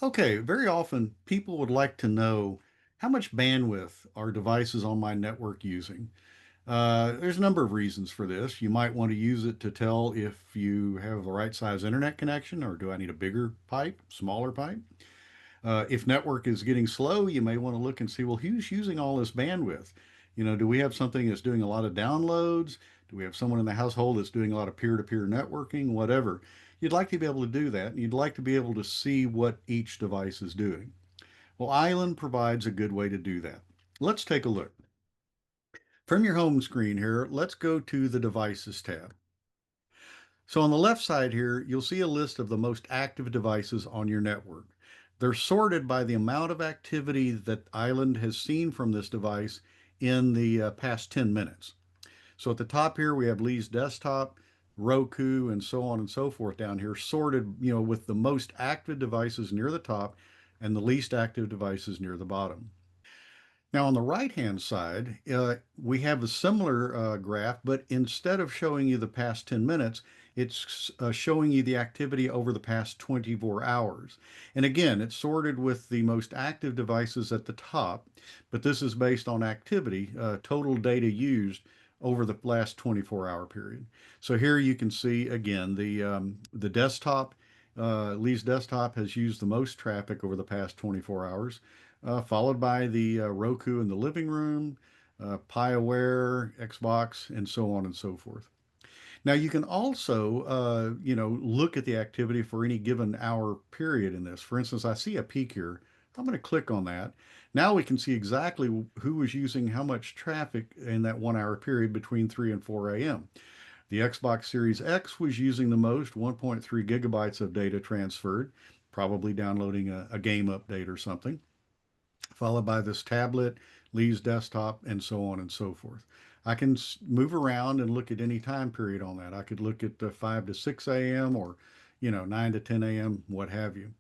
Okay, very often people would like to know how much bandwidth are devices on my network using. There's a number of reasons for this. You might want to use it to tell if you have the right size internet connection, or do I need a bigger pipe, smaller pipe? If network is getting slow, you may want to look and see, well, who's using all this bandwidth? Do we have something that's doing a lot of downloads? Do we have someone in the household that's doing a lot of peer-to-peer networking? Whatever. You'd like to be able to do that, and you'd like to be able to see what each device is doing. Well, Island provides a good way to do that. Let's take a look. From your home screen here, let's go to the Devices tab. So on the left side here, you'll see a list of the most active devices on your network. They're sorted by the amount of activity that Island has seen from this device in the past 10 minutes. So at the top here, we have Lee's desktop, Roku, and so on and so forth down here, sorted, with the most active devices near the top and the least active devices near the bottom. Now, on the right-hand side, we have a similar graph, but instead of showing you the past 10 minutes, it's showing you the activity over the past 24 hours. And again, it's sorted with the most active devices at the top, but this is based on activity, total data used over the last 24-hour period. So here you can see again the desktop. Lee's desktop has used the most traffic over the past 24 hours, followed by the Roku in the living room, PiAware, Xbox, and so on and so forth. Now you can also, look at the activity for any given hour period in this. For instance, I see a peak here. I'm going to click on that. Now we can see exactly who was using how much traffic in that 1 hour period between 3 and 4 a.m. The Xbox Series X was using the most, 1.3 gigabytes of data transferred, probably downloading a game update or something, followed by this tablet, Lee's desktop, and so on and so forth. I can move around and look at any time period on that. I could look at 5 to 6 a.m. or, 9 to 10 a.m., what have you.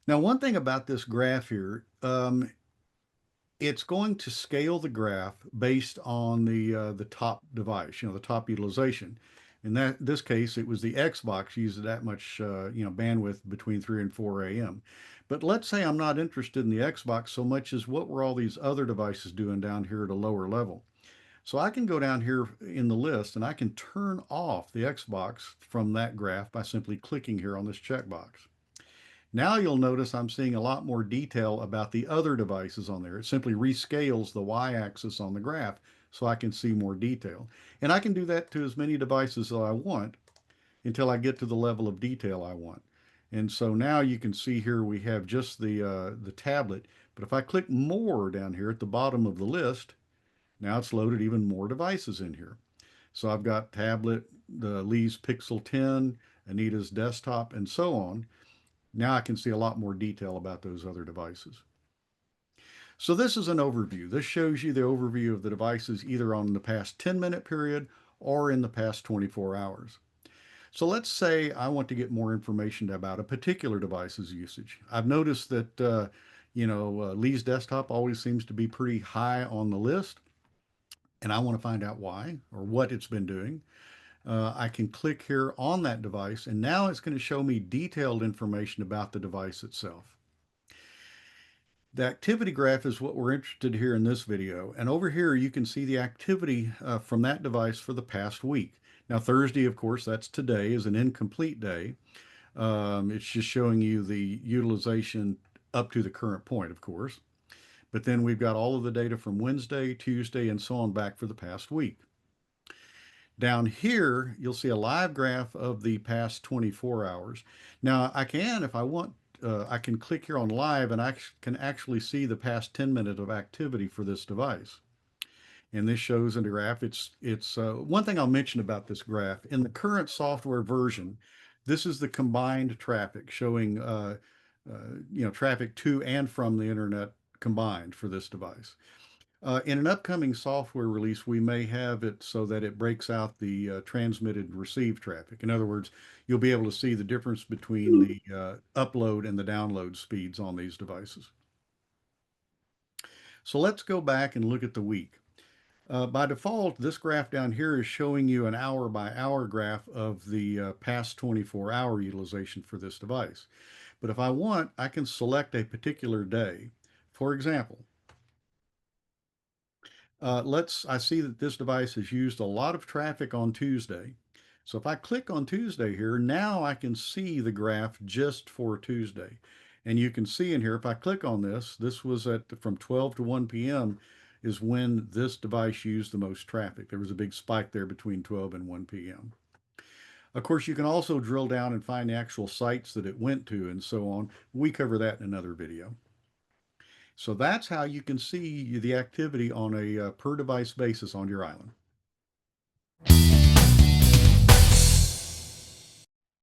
Now, one thing about this graph here, it's going to scale the graph based on the top device, the top utilization. In this case, it was the Xbox used that much bandwidth between 3 and 4 a.m. But let's say I'm not interested in the Xbox so much as what were all these other devices doing down here at a lower level. So I can go down here in the list and I can turn off the Xbox from that graph by simply clicking here on this checkbox. Now you'll notice I'm seeing a lot more detail about the other devices on there. It simply rescales the y-axis on the graph so I can see more detail. And I can do that to as many devices as I want until I get to the level of detail I want. And so now you can see here we have just the tablet. But if I click more down here at the bottom of the list, now it's loaded even more devices in here. So I've got tablet, the Lee's Pixel 10, Anita's desktop, and so on. Now I can see a lot more detail about those other devices. So this is an overview. This shows you the overview of the devices either on the past 10-minute period or in the past 24 hours. So let's say I want to get more information about a particular device's usage. I've noticed that Lee's desktop always seems to be pretty high on the list, and I want to find out why or what it's been doing. I can click here on that device, and now it's going to show me detailed information about the device itself. The activity graph is what we're interested in here in this video. And over here, you can see the activity from that device for the past week. Now, Thursday, of course, that's today, is an incomplete day. It's just showing you the utilization up to the current point, of course. But then we've got all of the data from Wednesday, Tuesday, and so on back for the past week. Down here, you'll see a live graph of the past 24 hours. Now, if I want, I can click here on live and I can actually see the past 10 minutes of activity for this device. And this shows in the graph, it's one thing I'll mention about this graph. In the current software version, this is the combined traffic showing, traffic to and from the internet combined for this device. In an upcoming software release, we may have it so that it breaks out the transmitted and received traffic. In other words, you'll be able to see the difference between the upload and the download speeds on these devices. So let's go back and look at the week. By default, this graph down here is showing you an hour by hour graph of the past 24-hour utilization for this device. But if I want, I can select a particular day. For example, I see that this device has used a lot of traffic on Tuesday. So if I click on Tuesday here, now I can see the graph just for Tuesday. And you can see in here, if I click on this, this was at from 12 to 1 p.m. is when this device used the most traffic. There was a big spike there between 12 and 1 p.m. Of course, you can also drill down and find the actual sites that it went to and so on. We cover that in another video. So that's how you can see the activity on a per device basis on your island.